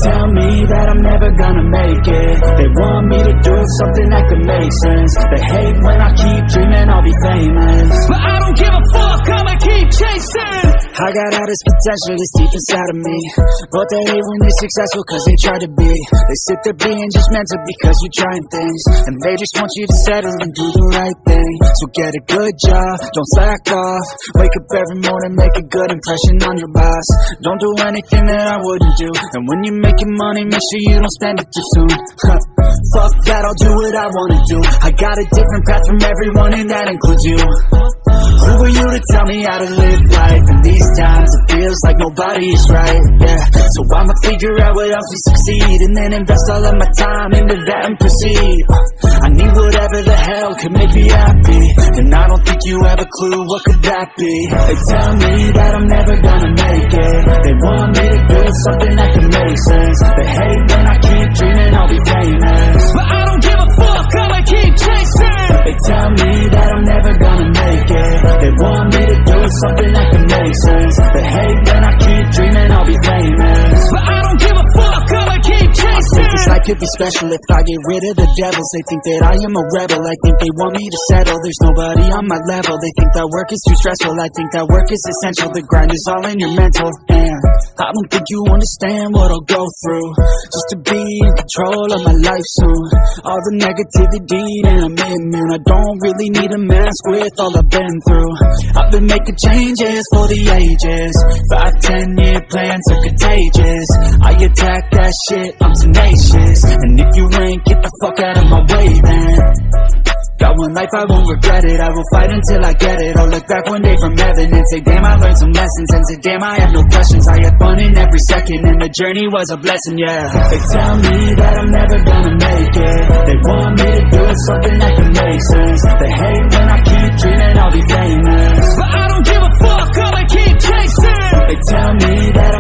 tell me that I'm never gonna make it. They want me to do something that could make sense. They hate when I keep dreaming I'll be famous, but I don't give a fuck, I'ma keep chasing. I got all this potential that's deep inside of me, but they hate when you're successful cause they try to be. They sit there being judgmental because you're trying things, and they just want you to settle and do the right thing. So get a good job, don't slack off. Wake up every morning, make a good impression on your boss. Don't do anything that I wouldn't do, and when you're making money, make sure you don't spend it too soon. Fuck that, I'll do what I wanna do. I got a different path from everyone, and that includes you. Who are you to tell me how to live life? In these times it feels like nobody is right, yeah. So I'ma figure out what else we succeed, and then invest all of my time into that and proceed. I need whatever the hell could make me happy, and I don't think you have a clue what could that be. They tell me that I'm never gonna make it. They want me to do something that can make sense. They hate when I keep dreaming I'll be famous, but I don't give a fuck, I'ma keep chasing. They tell me that I'm never gonna make it. They want me to do something that can make sense. They hate when I keep dreaming I'll be famous, but I don't give a fuck, I'ma keep chasing. I think this life could be special if I get rid of the devils. They think that I am a rebel, I think they want me to settle. There's nobody on my level, they think that work is too stressful. I think that work is essential, the grind is all in your mental. And I don't think you understand what I'll go through just to be in control of my life soon. All the negativity that I'm in, man, I don't really need a mask with all I've been through. I've been making changes for the ages. 5-10 year plans are contagious. I attack that shit, I'm tenacious. And if you ain't, get the fuck out of my way then. Got one life, I won't regret it. I will fight until I get it. I'll look back one day from heaven and say, damn, I learned some lessons. And say, damn, I have no questions. I had fun in every second, and the journey was a blessing, yeah. They tell me that I'm never gonna make it. They want me to do something that can make sense. They hate when I keep dreaming I'll be famous, but I don't give a fuck, I'ma keep chasing. They tell me that